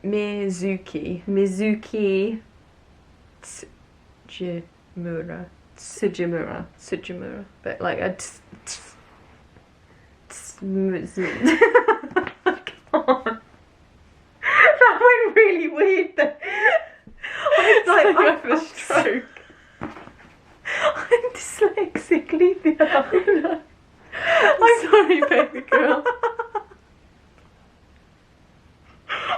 Mizuki Tsujimura, but like a come on. That went really weird though. I was like, I have a stroke. I'm dyslexic, leave me alone. I'm sorry, baby girl.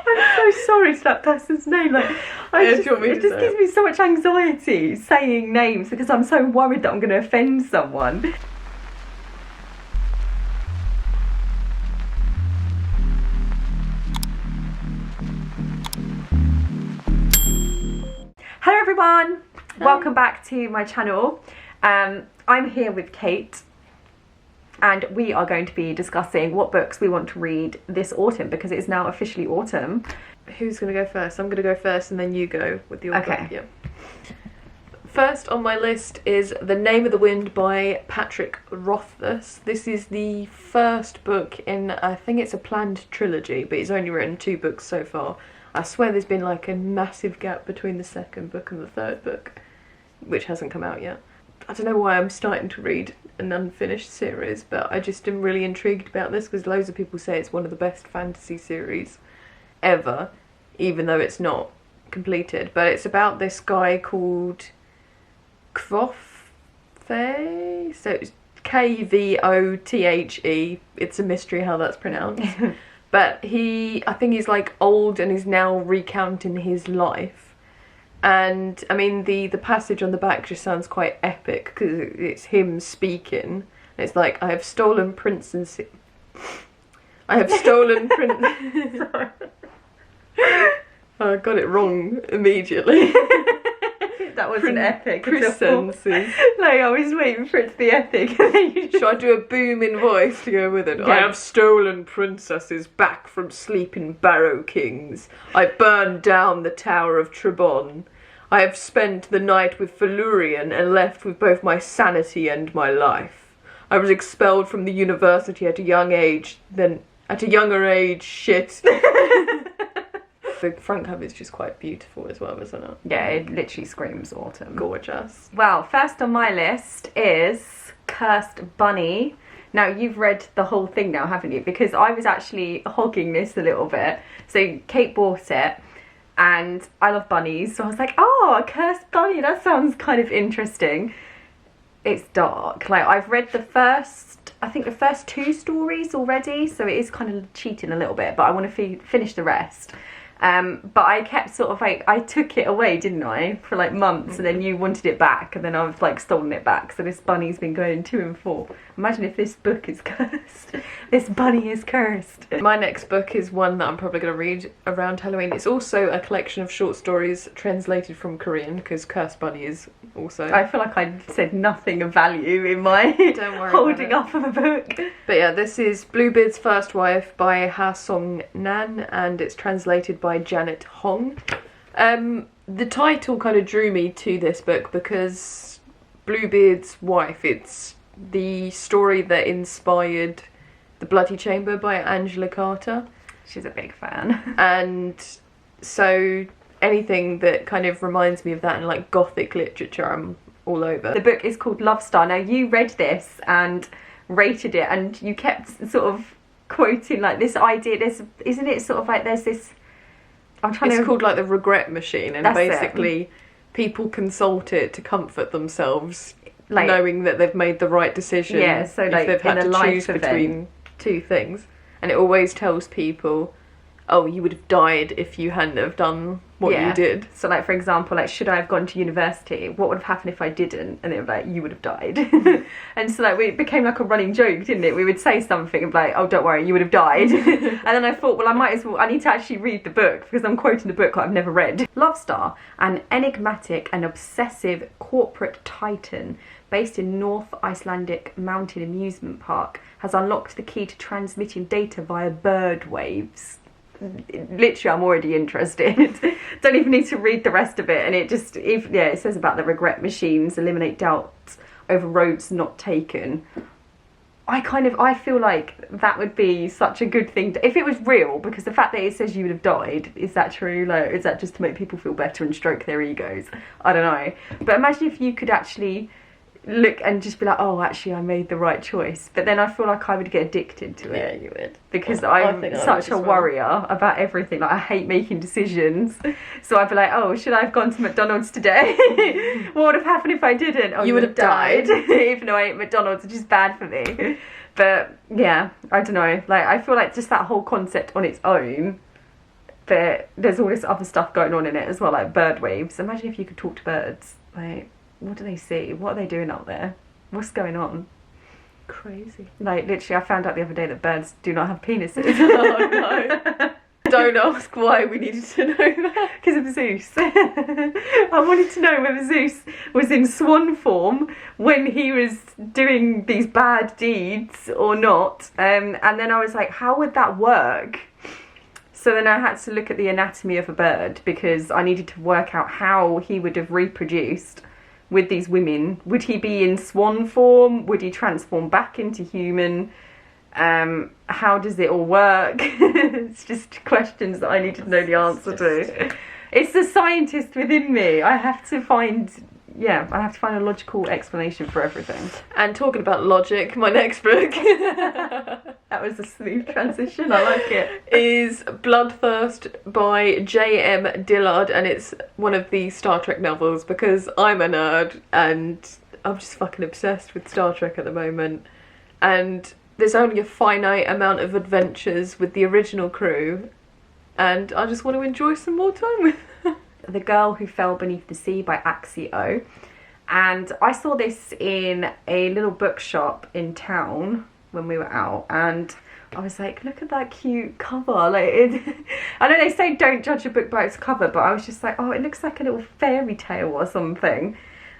I'm so sorry to that person's name. Like, it just gives me so much anxiety saying names because I'm so worried that I'm going to offend someone. Hello everyone, welcome back to my channel. I'm here with Kate and we are going to be discussing what books we want to read this autumn because it is now officially autumn. Who's going to go first? I'm going to go first and then you go with your book. Yeah. First on my list is The Name of the Wind by Patrick Rothfuss. This is the first book in, I think it's a planned trilogy, but he's only written 2 books so far. I swear there's been like a massive gap between the second book and the third book, which hasn't come out yet. I don't know why I'm starting to read an unfinished series, but I just am really intrigued about this because loads of people say it's one of the best fantasy series ever, even though it's not completed. But it's about this guy called Kvothe, so it's Kvothe. It's a mystery how that's pronounced. But I think he's like old and he's now recounting his life. And I mean, the passage on the back just sounds quite epic because it's him speaking. It's like, I have stolen Sorry. Oh, I got it wrong immediately. That wasn't epic. Presences. Like, I was waiting for it to be epic. And then you Should I do a booming voice to go with it? Yeah. I have stolen princesses back from sleeping barrow kings. I burned down the Tower of Trebon. I have spent the night with Felurian and left with both my sanity and my life. I was expelled from the university at a young age, shit. The front cover is just quite beautiful as well, isn't it? Yeah, it literally screams autumn. Gorgeous. Well, first on my list is Cursed Bunny. Now, you've read the whole thing now, haven't you? Because I was actually hogging this a little bit. So Kate bought it and I love bunnies. So I was like, oh, a Cursed Bunny, that sounds kind of interesting. It's dark. Like, I've read the first 2 stories already. So it is kind of cheating a little bit, but I want to finish the rest. But I kept sort of like, I took it away, didn't I, for like months, and then you wanted it back, and then I've like stolen it back. So this bunny's been going 2 and 4. Imagine if this book is cursed. This bunny is cursed. My next book is one that I'm probably going to read around Halloween. It's also a collection of short stories translated from Korean, because Cursed Bunny is also... I feel like I said nothing of value in my Don't worry holding up of a book. But yeah, this is Bluebeard's First Wife by Ha Song Nan, and it's translated by Janet Hong. The title kind of drew me to this book because Bluebeard's Wife, it's the story that inspired The Bloody Chamber by Angela Carter. She's a big fan. And so anything that kind of reminds me of that in like gothic literature, I'm all over. The book is called Love Star. Now, you read this and rated it, and you kept sort of quoting like this idea, isn't it sort of like there's this... It's called like the regret machine, and basically people consult it to comfort themselves, like, knowing that they've made the right decision. Yeah, so like if they've had to choose between 2 things, and it always tells people, oh, you would have died if you hadn't have done what you did. So like, for example, like, should I have gone to university? What would have happened if I didn't? And it was like, you would have died. And so like, it became like a running joke, didn't it? We would say something and be like, oh, don't worry, you would have died. And then I thought, well, I need to actually read the book because I'm quoting the book I've never read. Love Star, an enigmatic and obsessive corporate titan based in North Icelandic mountain amusement park, has unlocked the key to transmitting data via bird waves. Literally, I'm already interested. Don't even need to read the rest of it. And it just, it says about the regret machines, eliminate doubts over roads not taken. I feel like that would be such a good thing if it was real, because the fact that it says you would have died, is that true? Like, is that just to make people feel better and stroke their egos? I don't know. But imagine if you could actually look and just be like, oh, actually I made the right choice. But then I feel like I would get addicted to it. Yeah, you would. Because I'm such a worrier about everything. Like, I hate making decisions. So I'd be like, oh, should I have gone to McDonald's today? What would have happened if I didn't? Oh, you would have died. Even though I ate McDonald's, which is bad for me. But yeah, I don't know. Like, I feel like just that whole concept on its own, but there's all this other stuff going on in it as well, like bird waves. Imagine if you could talk to birds. Like, what do they see? What are they doing out there? What's going on? Crazy. Like, literally, I found out the other day that birds do not have penises. Oh no. Don't ask why we needed to know that. Because of Zeus. I wanted to know whether Zeus was in swan form when he was doing these bad deeds or not. And then I was like, how would that work? So then I had to look at the anatomy of a bird, because I needed to work out how he would have reproduced with these women. Would he be in swan form? Would he transform back into human? How does it all work? It's just questions that I need to know the answer to. It's the scientist within me. I have to find a logical explanation for everything. And talking about logic, my next book That was a smooth transition, I like it. Is Bloodthirst by J.M. Dillard, and it's one of the Star Trek novels, because I'm a nerd and I'm just fucking obsessed with Star Trek at the moment. And there's only a finite amount of adventures with the original crew, and I just want to enjoy some more time with them. The Girl Who Fell Beneath the Sea by Axio. And I saw this in a little bookshop in town when we were out, and I was like, look at that cute cover. Like, I know they say don't judge a book by its cover, but I was just like, oh, it looks like a little fairy tale or something.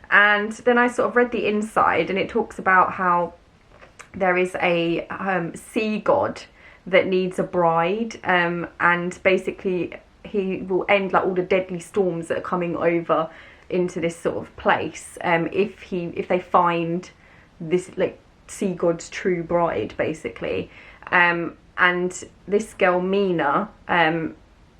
And then I sort of read the inside, and it talks about how there is a sea god that needs a bride, and basically he will end like all the deadly storms that are coming over into this sort of place if they find this like sea god's true bride, basically. And this girl Mina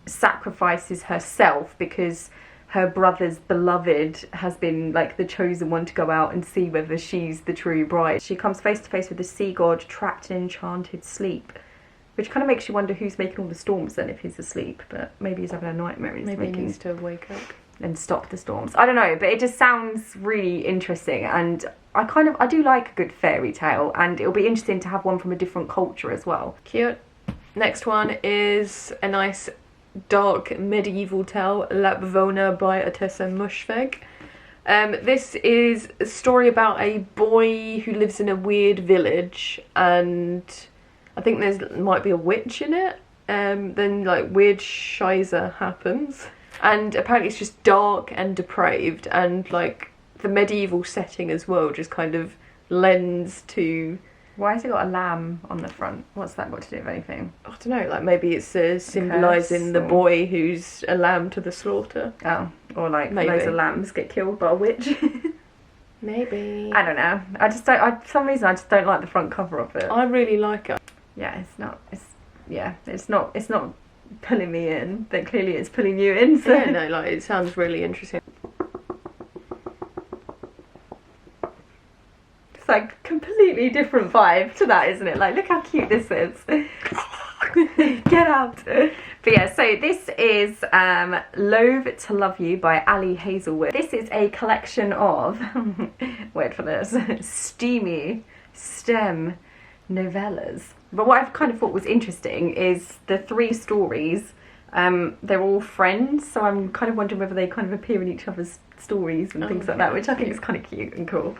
sacrifices herself because her brother's beloved has been like the chosen one to go out and see whether she's the true bride. She comes face to face with the sea god trapped in enchanted sleep, which kind of makes you wonder who's making all the storms then if he's asleep. But maybe he's having a nightmare. Maybe he needs to wake up and stop the storms. I don't know, but it just sounds really interesting, and I do like a good fairy tale, and it'll be interesting to have one from a different culture as well. Cute. Next one is a nice dark medieval tale, Lapvona by Atessa Mushveg. This is a story about a boy who lives in a weird village, and I think might be a witch in it. Then like weird shiza happens, and apparently it's just dark and depraved, and like the medieval setting as well just kind of lends to. Why has it got a lamb on the front? What's that got to do with anything? I don't know, like maybe it's symbolising the boy who's a lamb to the slaughter. Oh, or like maybe loads of lambs get killed by a witch. Maybe. I don't know. I just don't. For some reason, I just don't like the front cover of it. I really like it. Yeah, it's not pulling me in, but clearly it's pulling you in. So. Yeah, no, like it sounds really interesting. It's like completely different vibe to that, isn't it? Like, look how cute this is. Get out. But yeah, so this is Loathe to Love You by Ali Hazelwood. This is a collection of, wait for this, steamy STEM novellas. But what I've kind of thought was interesting is the 3 stories, they're all friends, so I'm kind of wondering whether they kind of appear in each other's stories and things like that, which I think is kind of cute and cool.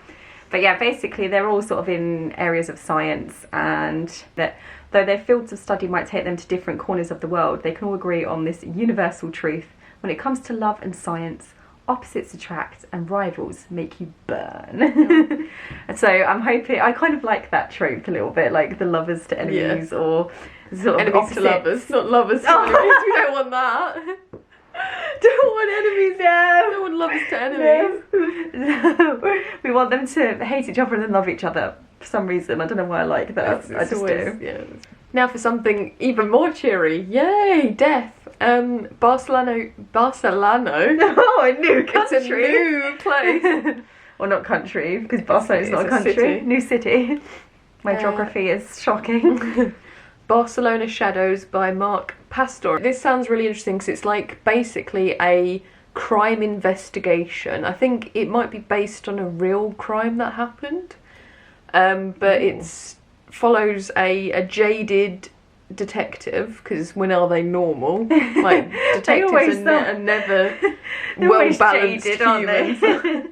But yeah, basically they're all sort of in areas of science, and that though their fields of study might take them to different corners of the world, they can all agree on this universal truth. When it comes to love and science, opposites attract and rivals make you burn. And so I'm hoping, I kind of like that trope a little bit, like the lovers to enemies, or sort of enemies to lovers, not lovers to enemies. We don't want that. Don't want enemies. No one loves to enemies. No. We want them to hate each other and then love each other for some reason. I don't know why I like that. I just do. Yeah. Now for something even more cheery. Yay, death. Barcelona. Oh, a new country. It's a new place. Well, not country, because Barcelona is not a country. City. New city. My geography is shocking. Barcelona Shadows by Mark Pastor. This sounds really interesting because it's like basically a crime investigation. I think it might be based on a real crime that happened. But it follows a jaded detective, because when are they normal? Like, detectives are never well-balanced humans.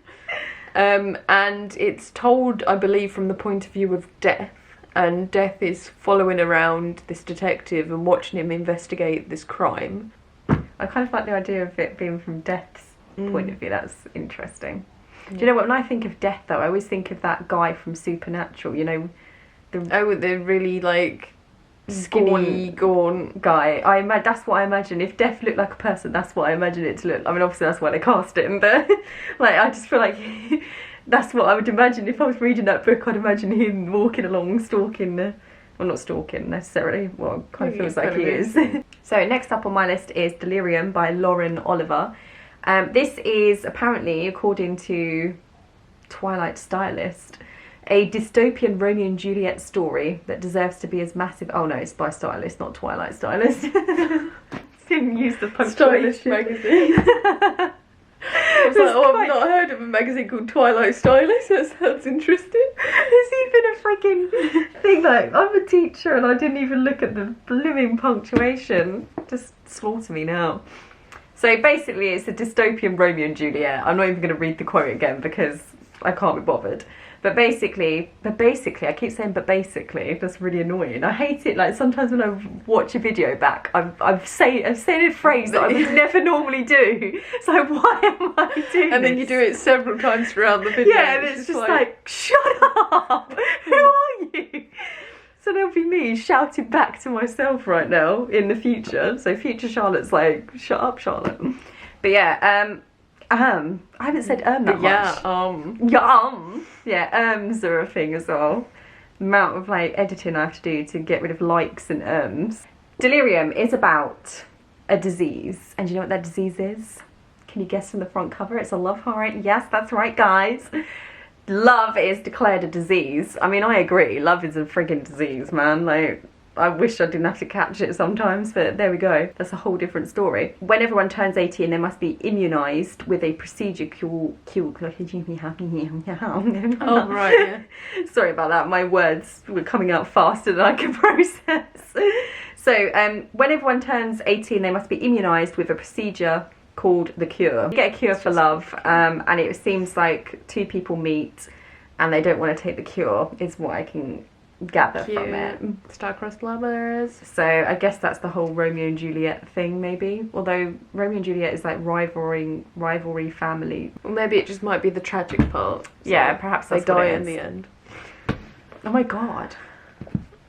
And it's told, I believe, from the point of view of Death, and Death is following around this detective and watching him investigate this crime. I kind of like the idea of it being from Death's point of view. That's interesting. Do you know what, when I think of Death though, I always think of that guy from Supernatural, you know, the really like skinny, gaunt guy. That's what I imagine. If Death looked like a person, that's what I imagine it to look. I mean, obviously that's why they cast him, but like I just feel like that's what I would imagine if I was reading that book. I'd imagine him walking along, stalking well, not stalking necessarily. Well, it kind of feels like he is. So next up on my list is Delirium by Lauren Oliver. This is apparently, according to Twilight Stylist, a dystopian Romeo and Juliet story that deserves to be as massive. Oh no, it's by Stylist, not Twilight Stylist. Didn't use the punctuation. Stylish magazine. I was like, I've not heard of a magazine called Twilight Stylist. That sounds interesting. There's even a freaking thing like, I'm a teacher and I didn't even look at the blooming punctuation. Just slaughter me now. So basically it's a dystopian Romeo and Juliet. I'm not even going to read the quote again because I can't be bothered. But basically, I keep saying but basically, that's really annoying. I hate it, like sometimes when I watch a video back, I've said a phrase that I would never normally do. So why am I doing And then this? you do it several times throughout the video. Yeah, and it's just like, shut up! Who are you? So there'll be me shouting back to myself right now in the future. So future Charlotte's like, shut up, Charlotte. But yeah, I haven't said that much. Yeah, ums are a thing as well. The amount of like editing I have to do to get rid of likes and ums. Delirium is about a disease, and do you know what that disease is? Can you guess from the front cover? It's a love heart. Yes, that's right, guys. Love is declared a disease. I mean, I agree. Love is a friggin' disease, man. Like, I wish I didn't have to catch it sometimes, but there we go. That's a whole different story. When everyone turns 18, they must be immunised with a procedure called... Oh, right, yeah. Sorry about that. My words were coming out faster than I could process. So, when everyone turns 18, they must be immunised with a procedure called the cure. You get a cure for love, and it seems like two people meet and they don't want to take the cure, is what I can gather from it. Star-crossed lovers. So I guess that's the whole Romeo and Juliet thing, maybe. Although Romeo and Juliet is like rivalry family. Or maybe it just might be the tragic part. So yeah, perhaps they that's die what it in is. the end. Oh my god.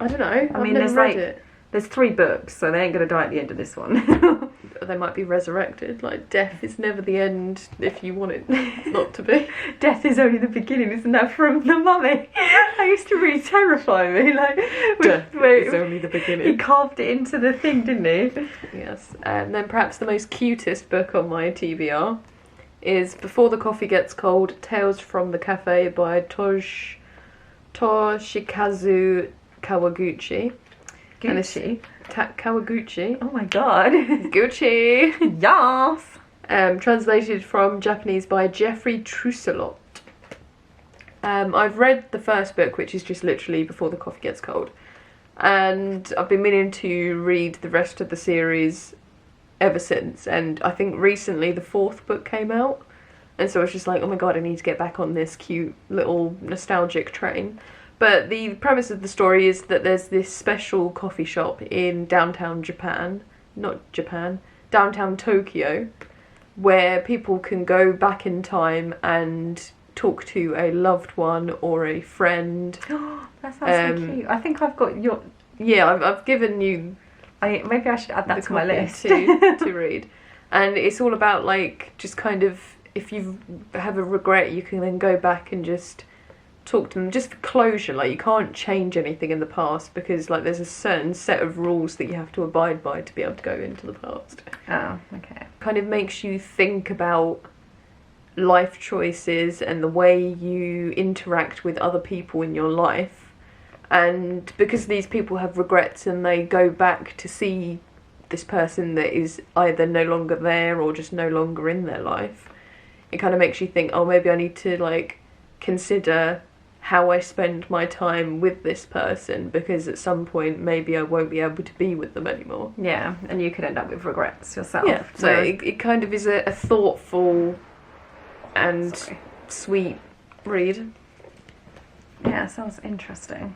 I don't know. I mean, I've never read it. There's 3 books, so they ain't gonna die at the end of this one. They might be resurrected. Like, death is never the end if you want it not to be. Death is only the beginning, isn't that from The Mummy? That used to really terrify me. Like, Death is only the beginning. He carved it into the thing, didn't he? Yes. And then perhaps the most cutest book on my TBR is Before the Coffee Gets Cold, Tales from the Cafe by Toshikazu Kawaguchi. Gucci. Kawaguchi. Oh my god. Gucci. Yes. Translated from Japanese by Jeffrey Truselot. I've read the first book, which is just literally Before the Coffee Gets Cold. And I've been meaning to read the rest of the series ever since. And I think recently the 4th book came out. And so I was just like, oh my god, I need to get back on this cute little nostalgic train. But the premise of the story is that there's this special coffee shop in downtown downtown Tokyo, where people can go back in time and talk to a loved one or a friend. That sounds so cute. I think I've got your... Yeah, I've given you... Maybe I should add that to my list. to read. And it's all about like just kind of, if you have a regret, you can then go back and just talk to them just for closure. Like, you can't change anything in the past because like there's a certain set of rules that you have to abide by to be able to go into the past. Oh, okay. Kind of makes you think about life choices and the way you interact with other people in your life. And because these people have regrets and they go back to see this person that is either no longer there or just no longer in their life, it kind of makes you think, oh, maybe I need to like consider how I spend my time with this person, because at some point maybe I won't be able to be with them anymore. Yeah, and you could end up with regrets yourself. Yeah, so it kind of is a thoughtful and sweet read. Yeah, sounds interesting.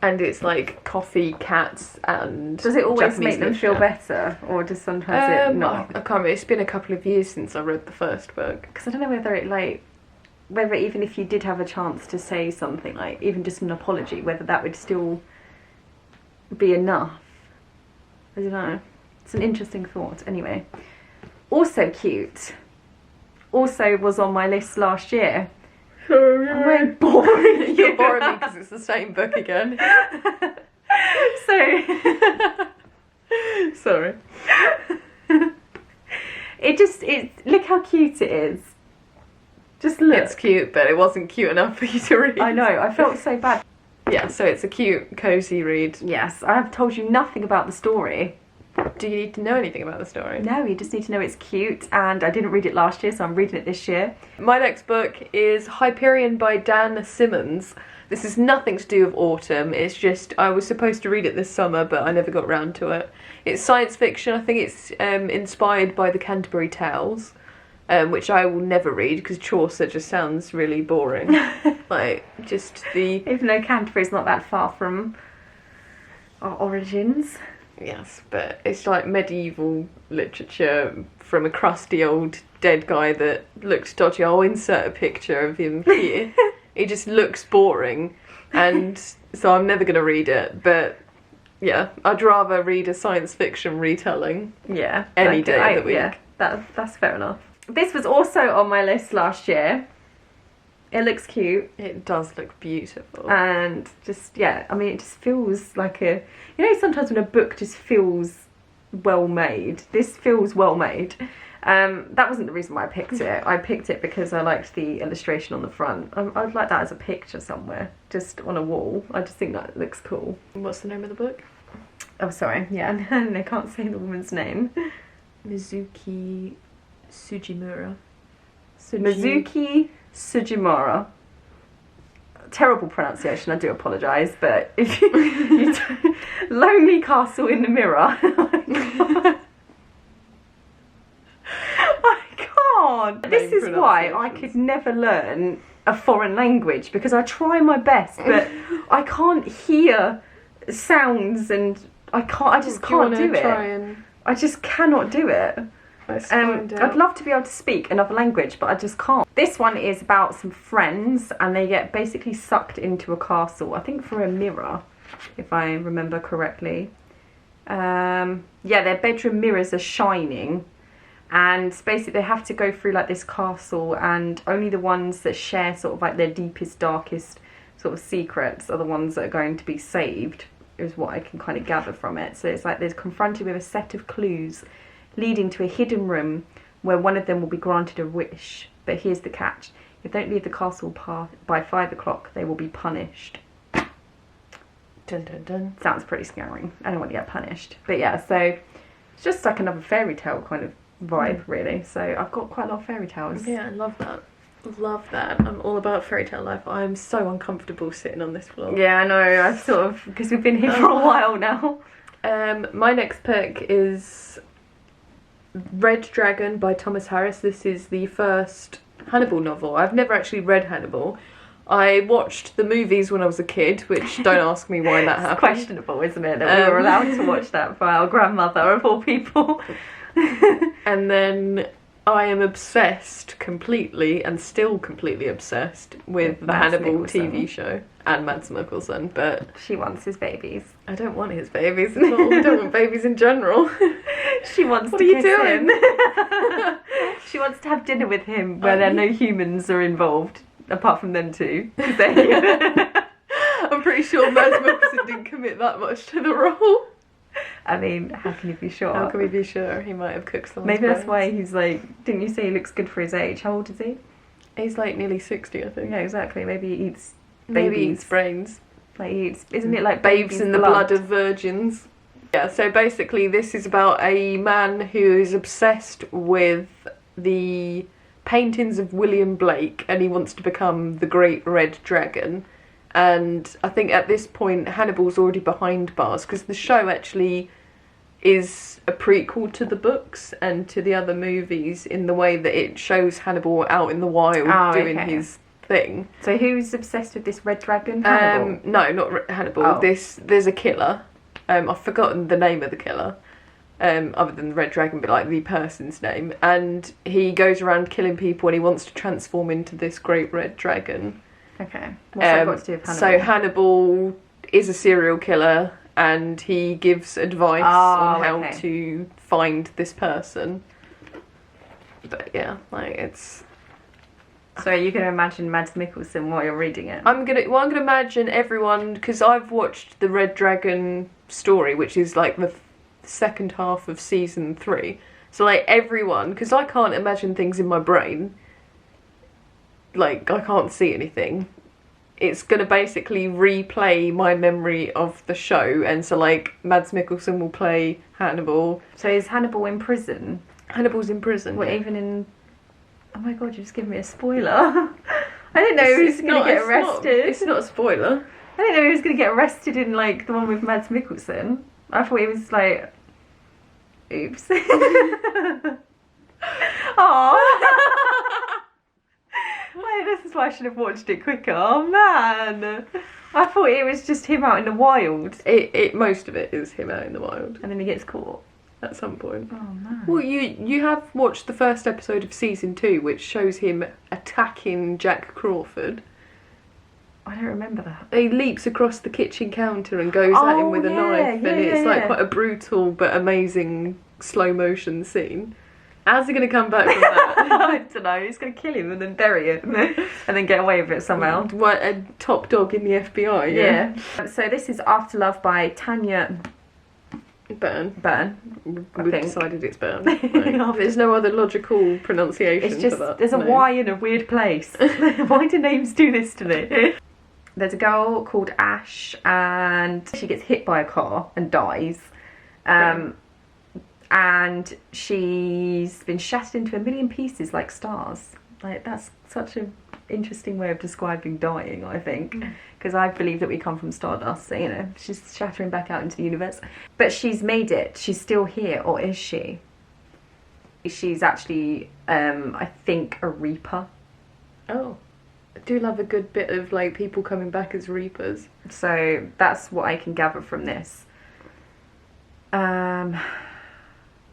And it's like coffee, cats, and does it always Japanese make them feel better, or does sometimes it not? I can't remember. It's been a couple of years since I read the first book. Because I don't know whether even if you did have a chance to say something, like even just an apology, whether that would still be enough. I don't know. It's an interesting thought. Anyway, also cute. Also was on my list last year. I'm very boring. You're boring me because it's the same book again. So, sorry. Look how cute it is. Just look. It's cute, but it wasn't cute enough for you to read. I know, I felt so bad. Yeah, so it's a cute, cosy read. Yes, I have told you nothing about the story. Do you need to know anything about the story? No, you just need to know it's cute, and I didn't read it last year, so I'm reading it this year. My next book is Hyperion by Dan Simmons. This is nothing to do with autumn, it's just I was supposed to read it this summer, but I never got round to it. It's science fiction. I think it's inspired by the Canterbury Tales, which I will never read because Chaucer just sounds really boring. Like, just the... Even though Canterbury's not that far from our origins. Yes, but it's like medieval literature from a crusty old dead guy that looks dodgy. I'll insert a picture of him here. He just looks boring, and so I'm never going to read it. But yeah, I'd rather read a science fiction retelling. Yeah, any day of the week. Yeah, that's fair enough. This was also on my list last year. It looks cute. It does look beautiful. And just, yeah, I mean, it just feels like a... You know, sometimes when a book just feels well made. This feels well made. That wasn't the reason why I picked it. I picked it because I liked the illustration on the front. I'd like that as a picture somewhere, just on a wall. I just think that looks cool. What's the name of the book? Oh, sorry. Yeah, I can't say the woman's name. Mizuki Sugimura. Mizuki Sugimura. Terrible pronunciation, I do apologise, but if you Lonely Castle in the Mirror. I can't. This is why I could never learn a foreign language, because I try my best, but I can't hear sounds, and I just can't do it. I just cannot do it. I'd love to be able to speak another language, but I just can't. This one is about some friends, and they get basically sucked into a castle, I think for a mirror, if I remember correctly. Yeah, their bedroom mirrors are shining, and basically they have to go through like this castle, and only the ones that share sort of like their deepest, darkest sort of secrets are the ones that are going to be saved, is what I can kind of gather from it. So it's like they're confronted with a set of clues leading to a hidden room where one of them will be granted a wish. But here's the catch: if they don't leave the castle by 5 o'clock, they will be punished. Dun dun dun. Sounds pretty scary. I don't want to get punished. But yeah, so it's just like another fairy tale kind of vibe, really. So I've got quite a lot of fairy tales. Yeah, I love that. Love that. I'm all about fairy tale life. I'm so uncomfortable sitting on this floor. Yeah, I know. I've sort of, because we've been here for a while now. My next pick is Red Dragon by Thomas Harris. This is the first Hannibal novel. I've never actually read Hannibal. I watched the movies when I was a kid, which don't ask me why that happened. It's questionable, isn't it, that we were allowed to watch that by our grandmother of all people. And then I am obsessed completely, and still completely obsessed with the Mads Hannibal Mikkelsen. TV show and Mads Mikkelsen, but She wants his babies. I don't want his babies at all. I don't want babies in general. She wants What to are you kiss doing? him. She wants to have dinner with him where there are no humans are involved, apart from them two. I'm pretty sure Mads Mikkelsen didn't commit that much to the role. I mean, how can you be sure? How can we be sure? He might have cooked someone's Maybe that's brains. why he's like, didn't you say he looks good for his age? How old is he? He's like nearly 60, I think. Yeah, exactly. Maybe he eats Maybe babies. he eats brains. Like he eats, isn't it like Babes baby's in the blood of virgins. Yeah, so basically this is about a man who is obsessed with the paintings of William Blake, and he wants to become the Great Red Dragon. And I think at this point Hannibal's already behind bars, because the show actually is a prequel to the books and to the other movies in the way that it shows Hannibal out in the wild doing okay. his thing. So who's obsessed with this red dragon? Hannibal. No, not Hannibal. Oh. There's a killer. I've forgotten the name of the killer, other than the red dragon, but like the person's name. And he goes around killing people, and he wants to transform into this great red dragon. Okay. What's that got to do with Hannibal? So Hannibal is a serial killer, and he gives advice on how okay. to find this person. But yeah, like it's. So you can imagine Mads Mikkelsen while you're reading it. I'm gonna imagine everyone, because I've watched the Red Dragon story, which is like the second half of season 3. So like everyone, because I can't imagine things in my brain. Like I can't see anything. It's gonna basically replay my memory of the show, and so like Mads Mikkelsen will play Hannibal. So is Hannibal in prison? Hannibal's in prison. Well, yeah. even in... Oh my god, you just gave me a spoiler. I didn't know he was going to get arrested. It's not a spoiler. I didn't know he was going to get arrested in like the one with Mads Mikkelsen. I thought he was like... Oops. Aww. Wait, this is why I should have watched it quicker. Oh man. I thought it was just him out in the wild. It most of it is him out in the wild And then he gets caught. at some point. Oh man. Well, you have watched the first episode of season 2, which shows him attacking Jack Crawford. I don't remember that. He leaps across the kitchen counter and goes at him with a knife, and it's like quite a brutal but amazing slow motion scene. How's he going to come back from that? I don't know. He's going to kill him and then bury it and then get away with it somehow. What, a top dog in the FBI? Yeah. So this is After Love by Tanya Burn. I We've think. decided it's Burn. Like, there's no other logical pronunciation It's just, for that. there's a name. Y in a weird place. Why do names do this to me? There's a girl called Ash and she gets hit by a car and dies. And she's been shattered into a million pieces like stars. Like, that's such an interesting way of describing dying, I think. Because I believe that we come from stardust, so, you know, she's shattering back out into the universe. But she's made it. She's still here, or is she? She's actually, I think, a reaper. Oh. I do love a good bit of like people coming back as reapers. So that's what I can gather from this.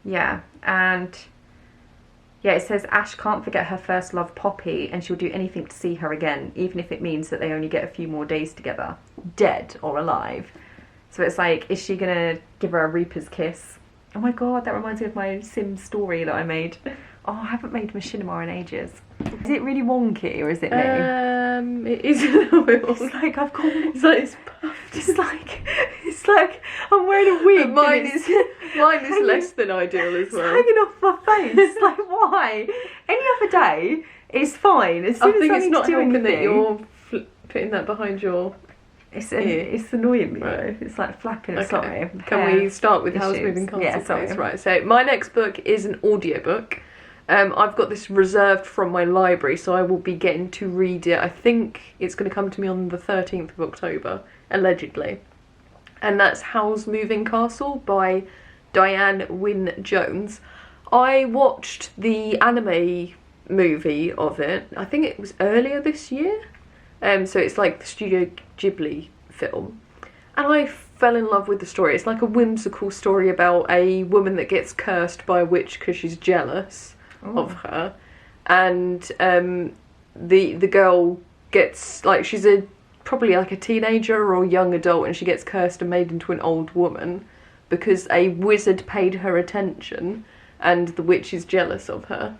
Yeah, and yeah, it says Ash can't forget her first love, Poppy, and she'll do anything to see her again, even if it means that they only get a few more days together, dead or alive. So it's like, is she gonna give her a Reaper's kiss? Oh my god, that reminds me of my Sims story that I made. Oh, I haven't made Machinima in ages. Is it really wonky or is it me? It is a little bit. It's like I've got. It's puffed. It's like I'm wearing a wig. But mine and is hanging- less than ideal as It's well. hanging off my face. Like, why? Any other day, it's fine. As soon I think as I it's need not to do helping anything, that you're putting that behind your. it's annoying me Right. though. It's like flapping. Okay. Sorry. Can we start with House issues. Moving Castle, Yeah, sorry. please? Right. So my next book is an audiobook. I've got this reserved from my library, so I will be getting to read it. I think it's going to come to me on the 13th of October, allegedly. And that's House Moving Castle by Diane Wynne Jones. I watched the anime movie of it. I think it was earlier this year. So it's like the Studio Ghibli film. And I fell in love with the story. It's like a whimsical story about a woman that gets cursed by a witch because she's jealous of her, and the girl gets, like, she's probably like a teenager or young adult, and she gets cursed and made into an old woman because a wizard paid her attention, and the witch is jealous of her.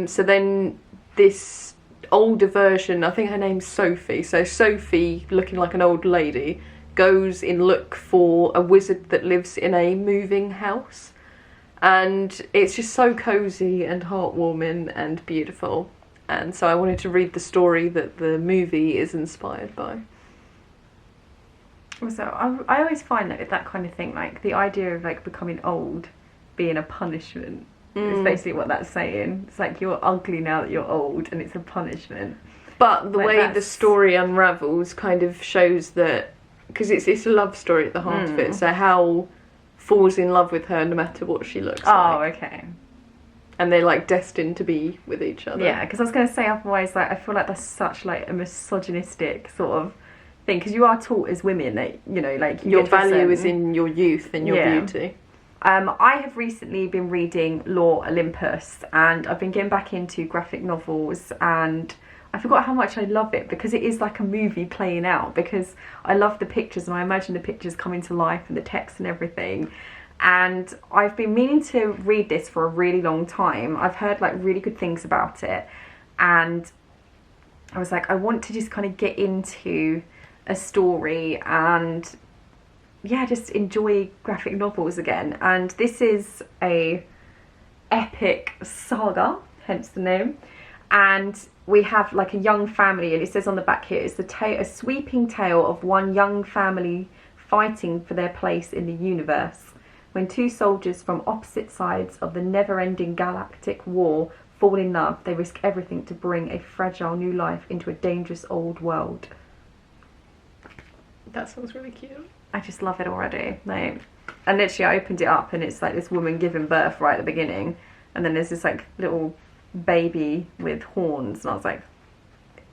So then this older version, I think her name's Sophie, so Sophie, looking like an old lady, goes in look for a wizard that lives in a moving house, and it's just so cozy and heartwarming and beautiful. And so I wanted to read the story that the movie is inspired by. So I always find that with that kind of thing, like the idea of like becoming old being a punishment is basically what that's saying. It's like you're ugly now that you're old, and it's a punishment. But the way the story unravels kind of shows that, because it's a love story at the heart of it, so Hal falls in love with her no matter what she looks like. Oh, okay. And they're like destined to be with each other. Yeah, because I was going to say otherwise, like I feel like that's such like a misogynistic sort of thing, because you are taught as women that, you know, like your value is in your youth and your beauty. I have recently been reading Lore Olympus, and I've been getting back into graphic novels, and I forgot how much I love it because it is like a movie playing out, because I love the pictures and I imagine the pictures coming to life and the text and everything. And I've been meaning to read this for a really long time. I've heard like really good things about it, and I was like, I want to just kind of get into a story and yeah, just enjoy graphic novels again. And this is a epic saga, hence the name. And we have like a young family, and it says on the back here, it's a sweeping tale of one young family fighting for their place in the universe. When two soldiers from opposite sides of the never-ending galactic war fall in love, they risk everything to bring a fragile new life into a dangerous old world. That sounds really cute. I just love it already. Like, and literally I opened it up and it's like this woman giving birth right at the beginning, and then there's this like little baby with horns, and I was like,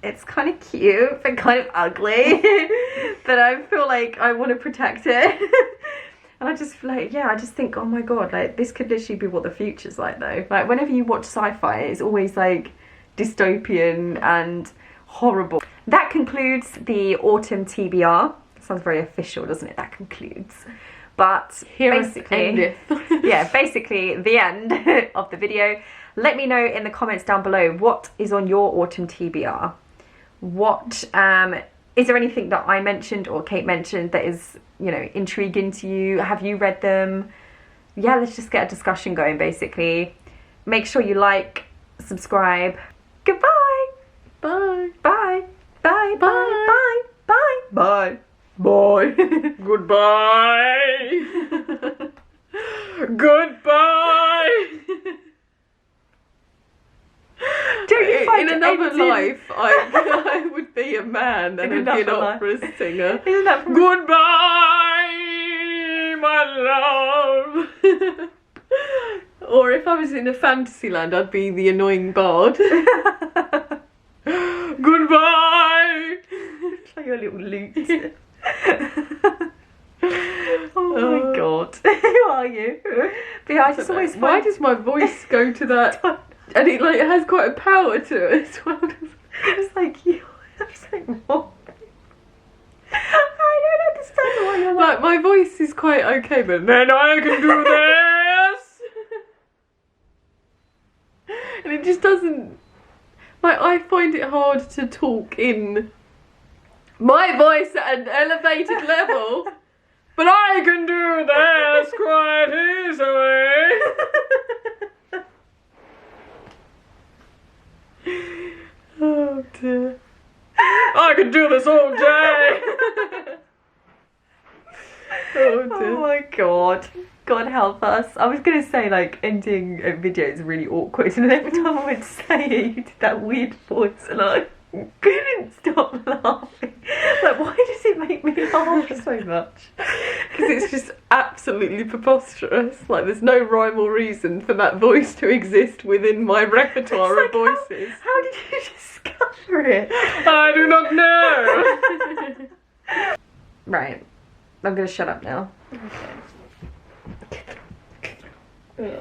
it's kind of cute but kind of ugly. But I feel like I want to protect it. And I just like, yeah, I just think, oh my god, like this could literally be what the future's like though. Like whenever you watch sci-fi, it's always like dystopian and horrible. That concludes the autumn TBR. Sounds very official, doesn't it? That concludes. But basically, yeah, basically the end of the video. Let me know in the comments down below, what is on your autumn TBR? What is there anything that I mentioned or Kate mentioned that is, you know, intriguing to you? Have you read them? Yeah, let's just get a discussion going basically. Make sure you like, subscribe. Goodbye. Bye. Bye. Bye. Bye. Bye. Bye. Bye. Goodbye. Goodbye. Don't you find in another life, I would be a man and I'd be an opera singer. Isn't that from Goodbye, my love. Or if I was in a fantasy land, I'd be the annoying bard. Goodbye. Play your little lute. Oh my god. Who are you? But yeah, I just always find... Why does my voice go to that? And it like has quite a power to it as well. It's like you. I was like, what? I don't understand why you're like my voice is quite okay, but then I can do this. And it just doesn't. Like I find it hard to talk in my voice at an elevated level, but I can do this quite easily. Oh dear. I could do this all day. Oh dear. Oh my god. God help us. I was going to say like ending a video is really awkward, and every time I would say it you did that weird voice and I couldn't stop laughing. Like why does it make me laugh so much? Because it's just absolutely preposterous. Like there's no rhyme or reason for that voice to exist within my repertoire of voices. How did you discover it? I do not know. Right. I'm going to shut up now. Okay.